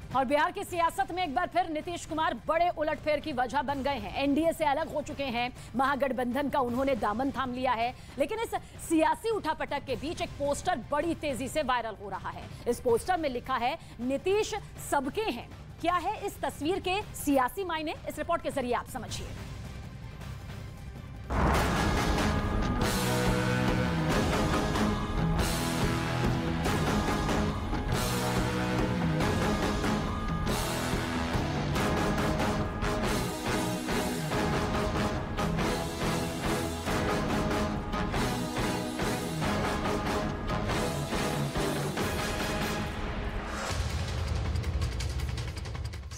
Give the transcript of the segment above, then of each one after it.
और बिहार की सियासत में एक बार फिर नीतीश कुमार बड़े उलटफेर की वजह बन गए हैं। एनडीए से अलग हो चुके हैं, महागठबंधन का उन्होंने दामन थाम लिया है। लेकिन इस सियासी उठापटक के बीच एक पोस्टर बड़ी तेजी से वायरल हो रहा है। इस पोस्टर में लिखा है, नीतीश सबके हैं। क्या है इस तस्वीर के सियासी मायने, इस रिपोर्ट के जरिए आप समझिए।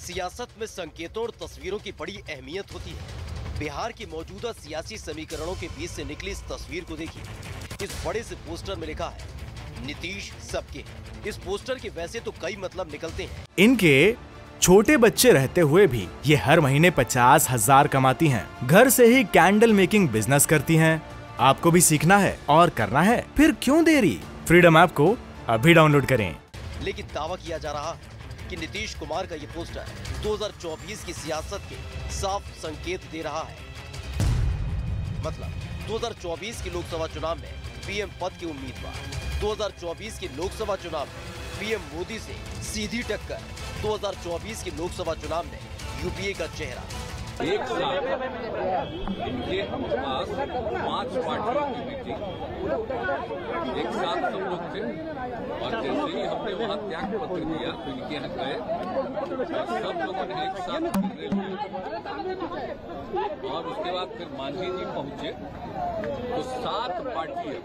सियासत में संकेतों और तस्वीरों की बड़ी अहमियत होती है। बिहार की मौजूदा सियासी समीकरणों के बीच से निकली इस तस्वीर को देखिए। इस बड़े से पोस्टर में लिखा है, नीतीश सबके हैं। इस पोस्टर के वैसे तो कई मतलब निकलते हैं। इनके छोटे बच्चे रहते हुए भी ये हर महीने 50,000 कमाती हैं। घर से ही कैंडल मेकिंग बिजनेस करती हैं। आपको भी सीखना है और करना है, फिर क्यों देरी? फ्रीडम ऐप को अभी डाउनलोड करें। लेकिन दावा किया जा रहा है कि नीतीश कुमार का ये पोस्टर 2024 की सियासत के साफ संकेत दे रहा है। मतलब 2024 के लोकसभा चुनाव में पीएम पद के उम्मीदवार, 2024 के लोकसभा चुनाव में पीएम मोदी से सीधी टक्कर, 2024 के लोकसभा चुनाव में यूपीए का चेहरा। एक साथ इनके पास 5 पार्टियों की मीटिंग, एक साथ सब लोग थे और जैसे ही हमने वहां त्याग पत्र दिया तो इनके यहाँ गए और सब लोगों ने एक साथ और उसके बाद फिर मांझी जी पहुंचे तो 7 पार्टियां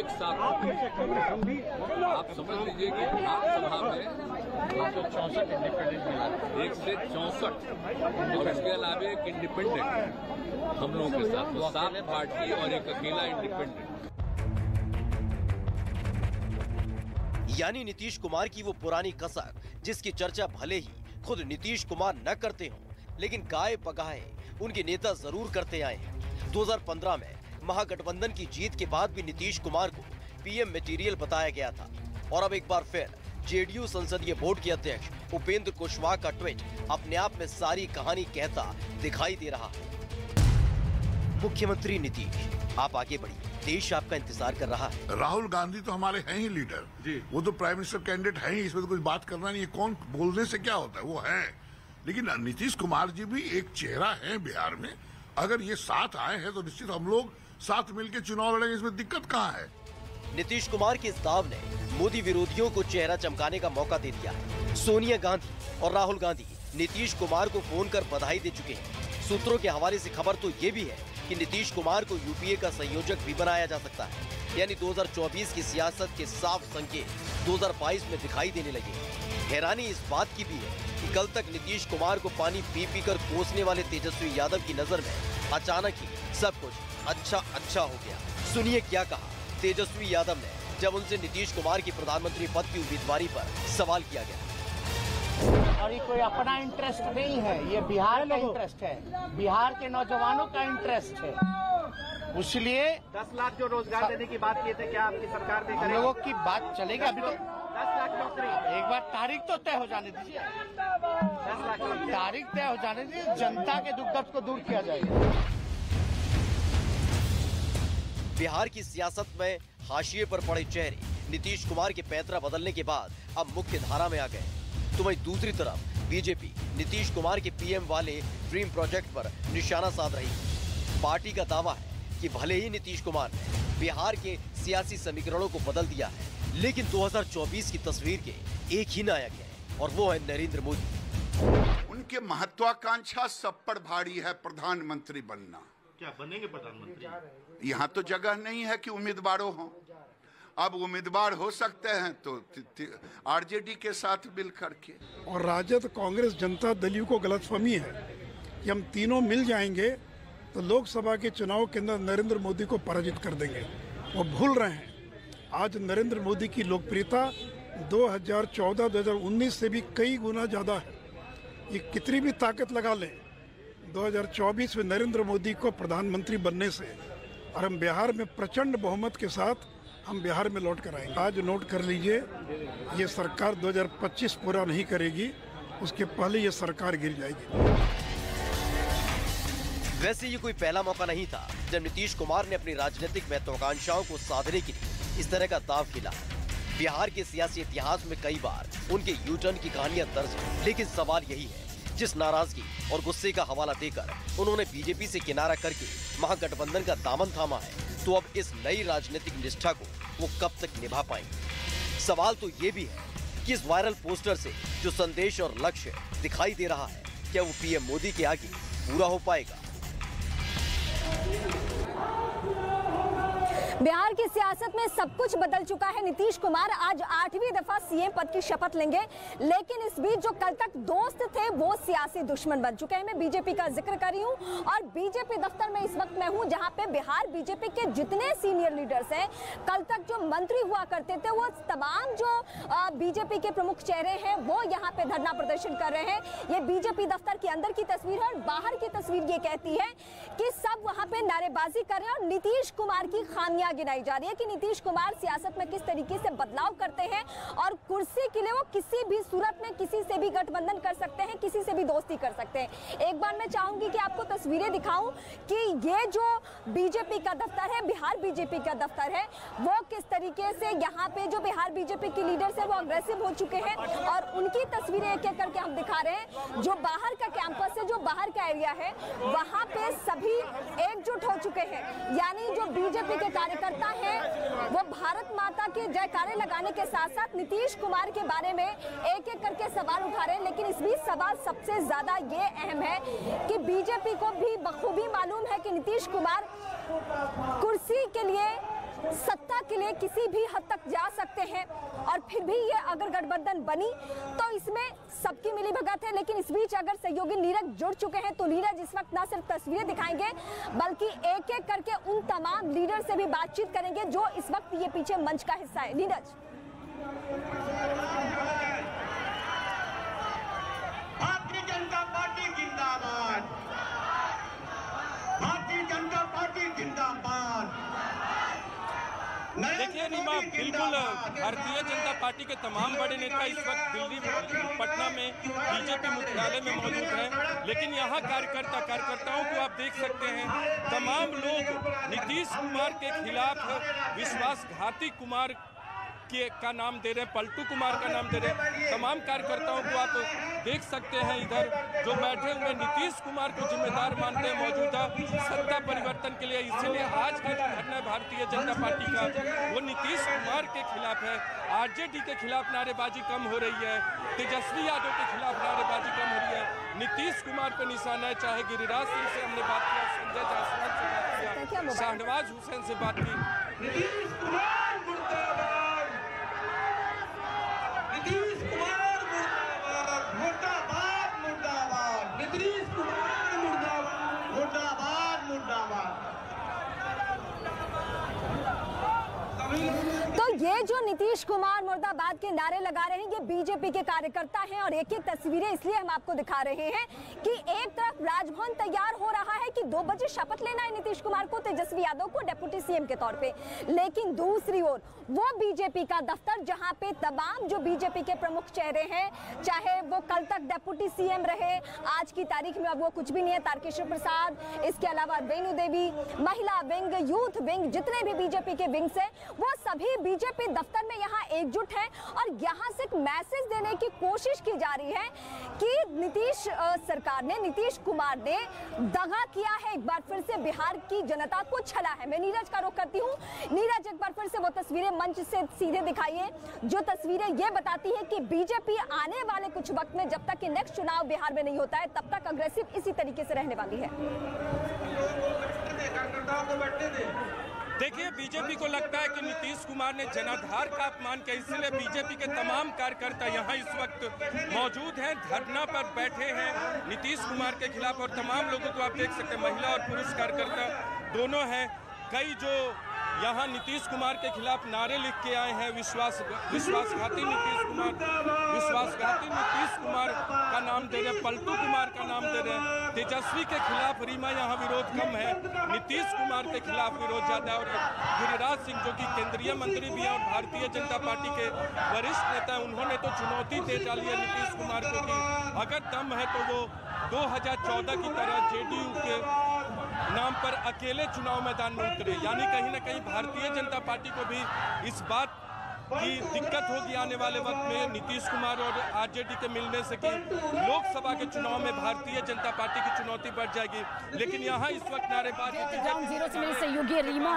एक साथ। आप समझ लीजिए कि विधानसभा में 164 इंडिपेंडेंट मिला, 1 से 64 और इसके अलावा एक इंडिपेंडेंट हम लोगों के साथ, तो 7 पार्टी और एक अकेला इंडिपेंडेंट। यानी नीतीश कुमार की वो पुरानी कसर जिसकी चर्चा भले ही खुद नीतीश कुमार न करते हों, लेकिन गाए पगाए उनके नेता जरूर करते आए हैं। 2015 में महागठबंधन की जीत के बाद भी नीतीश कुमार को पीएम मटेरियल बताया गया था और अब एक बार फिर जेडीयू संसदीय बोर्ड के अध्यक्ष उपेंद्र कुशवाहा का ट्वीट अपने आप में सारी कहानी कहता दिखाई दे रहा है। मुख्यमंत्री नीतीश, आप आगे बढ़िए, देश आपका इंतजार कर रहा है। राहुल गांधी तो हमारे हैं ही लीडर जी, वो तो प्राइम मिनिस्टर कैंडिडेट है ही, इसमें तो कुछ बात करना नहीं है। कौन बोलने से क्या होता है, वो है। लेकिन नीतीश कुमार जी भी एक चेहरा है बिहार में। अगर ये साथ आए हैं तो निश्चित हम लोग साथ मिलकर चुनाव लड़ेंगे, इसमें दिक्कत कहाँ है। नीतीश कुमार के इस दाव ने मोदी विरोधियों को चेहरा चमकाने का मौका दे दिया है। सोनिया गांधी और राहुल गांधी नीतीश कुमार को फोन कर बधाई दे चुके हैं। सूत्रों के हवाले से खबर तो ये भी है कि नीतीश कुमार को यूपीए का संयोजक भी बनाया जा सकता है। यानी 2024 की सियासत के साफ संकेत 2022 में दिखाई देने लगे। हैरानी इस बात की भी है कि कल तक नीतीश कुमार को पानी पी पी कर कोसने वाले तेजस्वी यादव की नजर में अचानक ही सब कुछ अच्छा हो गया। सुनिए क्या कहा तेजस्वी यादव ने जब उनसे नीतीश कुमार की प्रधानमंत्री पद की उम्मीदवारी पर सवाल किया गया। और ये कोई अपना इंटरेस्ट नहीं है, ये बिहार का इंटरेस्ट है, बिहार के नौजवानों का इंटरेस्ट है। इसलिए 10 लाख जो रोजगार देने की बात किए थे, क्या आपकी सरकार ने हम लोगों की बात चलेगी? अभी तो 10 लाख नौकरी, एक बार तारीख तो तय हो जाने दीजिए। 10 लाख तारीख तय हो जाने दीजिए, जनता के दुख दर्द को दूर किया जाएगा। बिहार की सियासत में हाशिए पर पड़े चेहरे नीतीश कुमार के पैंतरा बदलने के बाद अब मुख्य धारा में आ गए। तो वहीं दूसरी तरफ बीजेपी नीतीश कुमार के पीएम वाले ड्रीम प्रोजेक्ट पर निशाना साध रही है। पार्टी का दावा है कि भले ही नीतीश कुमार ने बिहार के सियासी समीकरणों को बदल दिया है, लेकिन 2024 की तस्वीर के एक ही नायक है और वो है नरेंद्र मोदी। उनके महत्वाकांक्षा सब पर भारी है, प्रधानमंत्री बनना। क्या बनेंगे प्रधानमंत्री? यहाँ तो जगह नहीं है कि उम्मीदवारों हों। अब उम्मीदवार हो सकते हैं तो आरजेडी के साथ मिल करके। और राजद, कांग्रेस, जनता दल को गलतफहमी है कि हम तीनों मिल जाएंगे तो लोकसभा के चुनाव के अंदर नरेंद्र मोदी को पराजित कर देंगे। वो भूल रहे हैं। आज नरेंद्र मोदी की लोकप्रियता 2014-2019 से भी कई गुना ज़्यादा है। ये कितनी भी ताकत लगा लें, 2024 में नरेंद्र मोदी को प्रधानमंत्री बनने से और हम बिहार में प्रचंड बहुमत के साथ हम बिहार में लौट कर आएंगे। आज नोट कर लीजिए, ये सरकार 2025 पूरा नहीं करेगी, उसके पहले ये सरकार गिर जाएगी। वैसे ये कोई पहला मौका नहीं था जब नीतीश कुमार ने अपनी राजनीतिक महत्वाकांक्षाओं को साधने के लिए इस तरह का दाव खेला। बिहार के सियासी इतिहास में कई बार उनके यू टर्न की कहानियां दर्ज हैं, लेकिन सवाल यही है, जिस नाराजगी और गुस्से का हवाला देकर उन्होंने बीजेपी से किनारा करके महागठबंधन का दामन थामा है, तो अब इस नई राजनीतिक निष्ठा को वो कब तक निभा पाएंगे? सवाल तो ये भी है कि इस वायरल पोस्टर से जो संदेश और लक्ष्य दिखाई दे रहा है, क्या वो पीएम मोदी के आगे पूरा हो पाएगा? बिहार की सियासत में सब कुछ बदल चुका है। नीतीश कुमार आज 8वीं दफा सीएम पद की शपथ लेंगे, लेकिन इस बीच जो कल तक दोस्त थे वो सियासी दुश्मन बन चुके हैं। मैं बीजेपी का जिक्र कर रही हूं और बीजेपी दफ्तर में इस वक्त मैं हूं, जहां पे बिहार बीजेपी के जितने सीनियर लीडर्स हैं, कल तक जो मंत्री हुआ करते थे, वो तमाम जो बीजेपी के प्रमुख चेहरे हैं वो यहाँ पे धरना प्रदर्शन कर रहे हैं। ये बीजेपी दफ्तर के अंदर की तस्वीर है और बाहर की तस्वीर ये कहती है कि सब वहाँ पे नारेबाजी कर रहे हैं और नीतीश कुमार की खामियां गिनाई जा रही है कि नीतीश कुमार सियासत में किस तरीके से बदलाव करते हैं और कुर्सी के लिए वो किसी भी सूरत में किसी से भी गठबंधन कर सकते हैं, किसी से भी दोस्ती कर सकते हैं। एक बार मैं चाहूंगी कि आपको तस्वीरें दिखाऊं कि ये जो बीजेपी का दफ्तर है, बिहार बीजेपी का दफ्तर है, वो किस तरीके से यहाँ पे जो बिहार बीजेपी की लीडर्स है वो अग्रेसिव हो चुके हैं और उनकी तस्वीरें एक एक करके हम दिखा रहे हैं। जो बाहर का कैंपस है, जो बाहर का एरिया है, वहाँ पे सभी एकजुट हो चुके हैं। यानी जो बीजेपी के कार्यकर्ता हैं वो भारत माता के जयकारे लगाने के साथ साथ नीतीश कुमार के बारे में एक एक करके सवाल उठा रहे हैं। लेकिन इस बीच सवाल सबसे ज्यादा ये अहम है कि बीजेपी को भी बखूबी मालूम है कि नीतीश कुमार कुर्सी के लिए, सत्ता के लिए किसी भी हद तक जा सकते हैं और फिर भी ये अगर गठबंधन बनी तो इसमें सबकी मिली भगत है। लेकिन इस बीच अगर सहयोगी नीरज जुड़ चुके हैं तो नीरज इस वक्त न सिर्फ तस्वीरें दिखाएंगे बल्कि एक एक करके उन तमाम लीडर से भी बातचीत करेंगे जो इस वक्त ये पीछे मंच का हिस्सा है। नीरज, भारतीय जनता पार्टी जिंदाबाद, भारतीय जनता पार्टी जिंदाबाद। देखिए नीमा, बिल्कुल भारतीय जनता पार्टी के तमाम बड़े नेता इस वक्त दिल्ली पटना में बीजेपी मुख्यालय में मौजूद हैं, लेकिन यहाँ कार्यकर्ताओं को आप देख सकते हैं, तमाम लोग नीतीश कुमार के खिलाफ विश्वासघाती कुमार का नाम दे रहे हैं, पलटू कुमार का नाम दे रहे हैं। तमाम कार्यकर्ताओं को आप देख सकते हैं इधर जो बैठे हुए नीतीश कुमार को जिम्मेदार मानते हैं मौजूदा सत्ता परिवर्तन के लिए। इसीलिए आज का जो धरना है भारतीय जनता पार्टी का वो नीतीश कुमार के खिलाफ है। आरजेडी के खिलाफ नारेबाजी कम हो रही है, तेजस्वी यादव के खिलाफ नारेबाजी कम हो रही है, नीतीश कुमार पर निशाना है। चाहे गिरिराज सिंह से हमने बात किया, संजय जायसवाल से बात किया, शाहनवाज हुसैन से बात की। नीतीश कुमार मुर्दाबाद, नीतीश कुमार मुर्दाबाद, मुर्दाबाद मुर्दाबाद, नीतीश कुमार मुर्दाबाद, मुर्दाबाद मुर्दाबाद। तो ये जो नीतीश कुमार मुर्दाबाद के नारे लगा रहे हैं ये बीजेपी के कार्यकर्ता हैं और एक एक तस्वीरें इसलिए हम आपको दिखा रहे हैं कि एक तरफ राजभवन तैयार हो रहा है कि 2 बजे शपथ लेना है नीतीश कुमार को, तेजस्वी यादव को डिप्टी सीएम के तौर पे, लेकिन दूसरी ओर वो बीजेपी का दफ्तर जहां पे तमाम जो बीजेपी के प्रमुख चेहरे हैं, चाहे वो कल तक डिप्टी सीएम रहे, आज की तारीख में अब वो कुछ भी नहीं है, तारकिशोर प्रसाद, इसके अलावा रेणु देवी, महिला विंग, यूथ विंग, जितने भी बीजेपी के विंग्स हैं वो सभी बीजेपी दफ्तर में यहाँ एकजुट है और यहाँ से एक मैसेज देने की कोशिश की जा रही है कि नीतीश सरकार ने, नीतीश कुमार ने दगा किया है, एक बार फिर से बिहार की जनता को छला है। मैं नीरज का रुख करती हूँ। नीरज, एक बार फिर से वो तस्वीरें मंच से सीधे दिखाइए जो तस्वीरें ये बताती है कि बीजेपी आने वाले कुछ वक्त में, जब तक कि नेक्स्ट चुनाव बिहार में नहीं होता है, तब तक अग्रेसिव इसी तरीके से रहने वाली है। देखिए, बीजेपी को लगता है कि नीतीश कुमार ने जनाधार का अपमान किया, इसलिए बीजेपी के तमाम कार्यकर्ता यहाँ इस वक्त मौजूद हैं, धरना पर बैठे हैं नीतीश कुमार के खिलाफ। और तमाम लोगों को आप देख सकते हैं, महिला और पुरुष कार्यकर्ता दोनों हैं। कई जो यहाँ नीतीश कुमार के खिलाफ नारे लिख के आए हैं, विश्वासघाती नीतीश कुमार का नाम नाम दे रहे हैं, पलटू कुमार का नाम दे रहे हैं। तेजस्वी के खिलाफ रीमा यहाँ विरोध कम है, नीतीश कुमार के खिलाफ विरोध ज्यादा है। और गिरिराज सिंह जो कि केंद्रीय मंत्री भी है और भारतीय जनता पार्टी के वरिष्ठ नेता हैं, उन्होंने तो चुनौती दे डाली है नीतीश कुमार को कि अगर दम है तो वो 2014 की तरह जेडीयू के नाम पर अकेले चुनाव मैदान में उतरे। यानी कहीं ना कहीं भारतीय जनता पार्टी को भी इस बात की दिक्कत होगी आने वाले वक्त में नीतीश कुमार और आरजेडी के मिलने से कि लोकसभा के चुनाव में भारतीय जनता पार्टी की चुनौती बढ़ जाएगी। लेकिन यहाँ इस वक्त नारेबाजी ग्राउंड जीरो से मेरे सहयोगी रीमा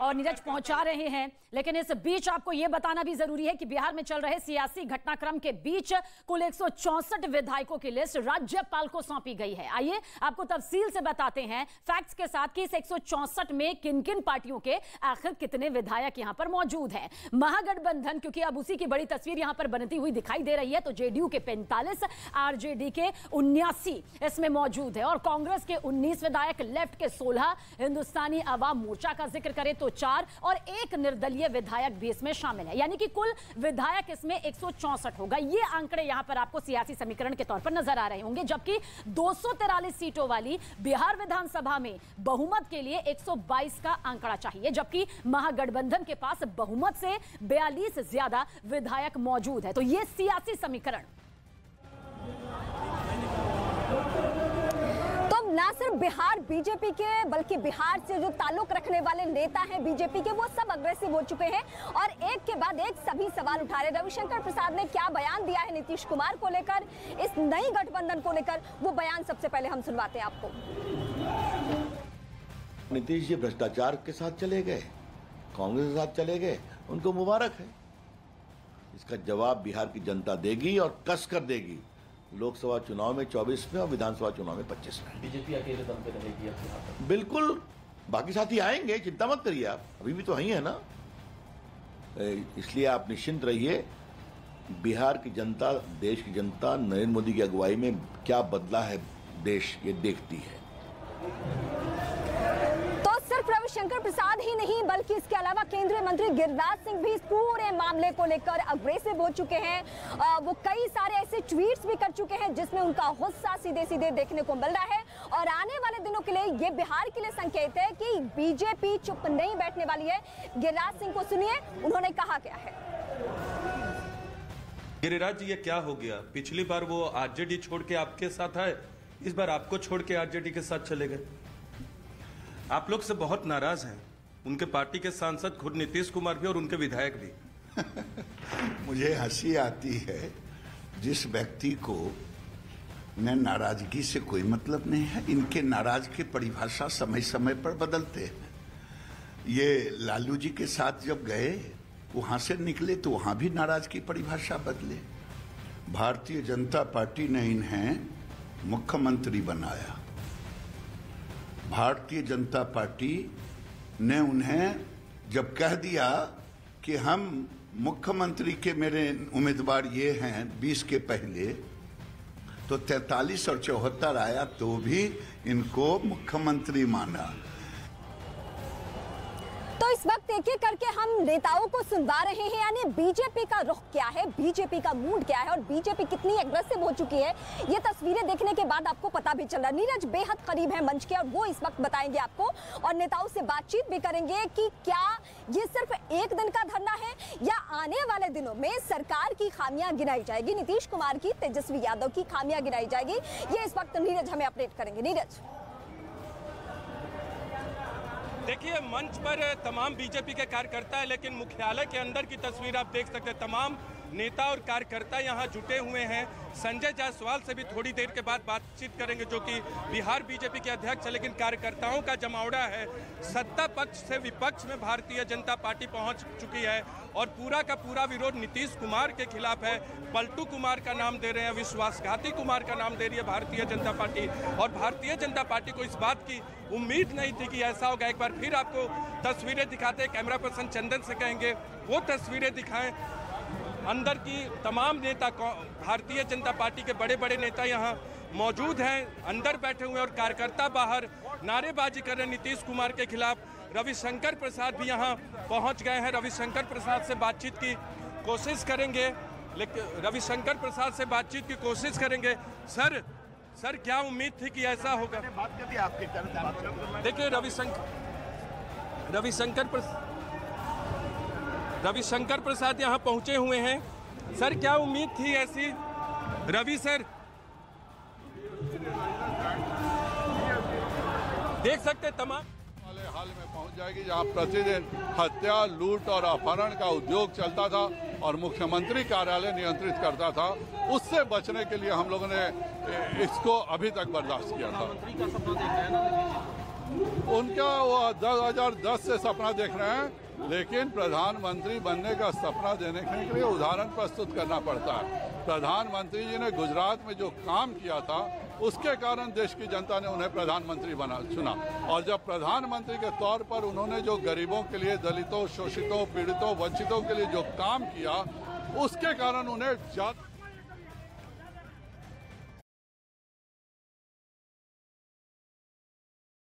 और नीरज पहुंचा रहे हैं। लेकिन इस बीच आपको यह बताना भी जरूरी है कि बिहार में चल रहे सियासी घटनाक्रम के बीच कुल 164 विधायकों की लिस्ट राज्यपाल को सौंपी गई है। आइए आपको तफसील से बताते हैं फैक्ट्स के साथ कि इस 164 में किन किन पार्टियों के आखिर कितने विधायक यहां पर मौजूद हैं। महागठबंधन, क्योंकि अब उसी की बड़ी तस्वीर यहां पर बनती हुई दिखाई दे रही है, तो जेडीयू के 45, आरजेडी के 79 इसमें मौजूद है और कांग्रेस के 19 विधायक, लेफ्ट के 16, हिंदुस्तानी अवाम मोर्चा का जिक्र करें तो 4 और एक निर्दलीय विधायक भी इसमें शामिल है। यानी कि कुल विधायक इसमें 164 होगा। ये आंकड़े यहां पर आपको सियासी समीकरण के तौर पर नजर आ रहे होंगे, जबकि 243 सीटों वाली बिहार विधानसभा में बहुमत के लिए 122 का आंकड़ा चाहिए, जबकि महागठबंधन के पास बहुमत से 42 ज्यादा विधायक मौजूद है। तो ये सियासी समीकरण ना सिर्फ बिहार बीजेपी के बल्कि बिहार से जो ताल्लुक रखने वाले नेता हैं बीजेपी के, वो सब अग्रेसिव हो चुके हैं और एक के बाद एक सभी सवाल उठा रहे। रविशंकर प्रसाद ने क्या बयान दिया है नीतीश कुमार को लेकर, इस नई गठबंधन को लेकर, वो बयान सबसे पहले हम सुनवाते हैं आपको। नीतीश जी भ्रष्टाचार के साथ चले गए, कांग्रेस के साथ चले गए, उनको मुबारक है। इसका जवाब बिहार की जनता देगी और कस कर देगी। लोकसभा चुनाव में 24 में और विधानसभा चुनाव में 25 में। बीजेपी अकेले दम पे रहेगी? बिल्कुल, बाकी साथी आएंगे, चिंता मत करिए आप, अभी भी तो वही है ना। इसलिए आप निश्चिंत रहिए। बिहार की जनता, देश की जनता नरेंद्र मोदी की अगुवाई में क्या बदला है देश, ये देखती है। तो सिर्फ रविशंकर प्रसाद ही नहीं बल्कि इसके अलावा केंद्रीय मंत्री गिरिराज सिंह भी इस पूरे मामले को लेकर अग्रेसिव हो चुके हैं। वो कई सारे ऐसे ट्वीट्स भी कर चुके हैं जिसमें उनका गुस्सा सीधे सीधे देखने को मिल रहा है और आने वाले दिनों के लिए ये बिहार के लिए संकेत है कि बीजेपी चुप नहीं बैठने वाली है। गिरिराज सिंह को सुनिए, उन्होंने कहा क्या है। गिरिराज जी, ये क्या हो गया? पिछली बार वो आरजेडी छोड़ के आपके साथ आए, इस बार आपको छोड़ के आरजेडी के साथ चले गए। आप लोग से बहुत नाराज हैं, उनके पार्टी के सांसद खुद नीतीश कुमार भी और उनके विधायक भी। मुझे हंसी आती है जिस व्यक्ति को न नाराजगी से कोई मतलब नहीं है। इनके नाराज की परिभाषा समय समय पर बदलते हैं। ये लालू जी के साथ जब गए, वहां से निकले तो वहां भी नाराज की परिभाषा बदले। भारतीय जनता पार्टी ने इन्हें मुख्यमंत्री बनाया। भारतीय जनता पार्टी ने उन्हें जब कह दिया कि हम मुख्यमंत्री के मेरे उम्मीदवार ये हैं 20 के पहले, तो 43 और 74 आया तो भी इनको मुख्यमंत्री माना। तो इस वक्त एक एक करके हम नेताओं को सुनवा रहे हैं, यानी बीजेपी का रुख क्या है, बीजेपी का मूड क्या है और बीजेपी कितनी एग्रेसिव हो चुकी है, ये तस्वीरें देखने के बाद आपको पता भी चल रहा है। नीरज बेहद करीब है मंच के और वो इस वक्त बताएंगे आपको और नेताओं से बातचीत भी करेंगे कि क्या ये सिर्फ एक दिन का धरना है या आने वाले दिनों में सरकार की खामियां गिनाई जाएगी, नीतीश कुमार की, तेजस्वी यादव की खामियां गिनाई जाएगी। ये इस वक्त नीरज हमें अपडेट करेंगे। नीरज, देखिए, मंच पर तमाम बीजेपी के कार्यकर्ता है, लेकिन मुख्यालय के अंदर की तस्वीर आप देख सकते हैं। तमाम नेता और कार्यकर्ता यहाँ जुटे हुए हैं। संजय जायसवाल से भी थोड़ी देर के बाद बातचीत करेंगे, जो कि बिहार बीजेपी के अध्यक्ष है, लेकिन कार्यकर्ताओं का जमावड़ा है। सत्ता पक्ष से विपक्ष में भारतीय जनता पार्टी पहुंच चुकी है और पूरा का पूरा विरोध नीतीश कुमार के खिलाफ है। पलटू कुमार का नाम दे रहे हैं, विश्वासघाती कुमार का नाम दे रही है भारतीय जनता पार्टी। और भारतीय जनता पार्टी को इस बात की उम्मीद नहीं थी कि ऐसा होगा। एक बार फिर आपको तस्वीरें दिखाते हैं, कैमरा पर्सन चंदन से कहेंगे वो तस्वीरें दिखाएं। अंदर की तमाम नेता, भारतीय जनता पार्टी के बड़े बड़े नेता यहाँ मौजूद हैं, अंदर बैठे हुए और कार्यकर्ता बाहर नारेबाजी कर रहे हैं नीतीश कुमार के खिलाफ। रविशंकर प्रसाद भी यहाँ पहुँच गए हैं, रविशंकर प्रसाद से बातचीत की कोशिश करेंगे। लेकिन रविशंकर प्रसाद से बातचीत की कोशिश करेंगे। सर क्या उम्मीद थी कि ऐसा होगा? बात कर दी आपके। देखिए रविशंकर प्रसाद यहाँ पहुंचे हुए हैं। सर क्या उम्मीद थी ऐसी? रवि सर देख सकते तमाम वाले हाल में पहुंच जाएगी जहां प्रतिदिन हत्या, लूट और अपहरण का उद्योग चलता था और मुख्यमंत्री कार्यालय नियंत्रित करता था। उससे बचने के लिए हम लोगों ने इसको अभी तक बर्दाश्त किया था। उनका वो 2010 से सपना देख रहे हैं, लेकिन प्रधानमंत्री बनने का सपना देने के लिए उदाहरण प्रस्तुत करना पड़ता है। प्रधानमंत्री जी ने गुजरात में जो काम किया था उसके कारण देश की जनता ने उन्हें प्रधानमंत्री चुना, और जब प्रधानमंत्री के तौर पर उन्होंने जो गरीबों के लिए, दलितों, शोषितों, पीड़ितों, वंचितों के लिए जो काम किया उसके कारण उन्हें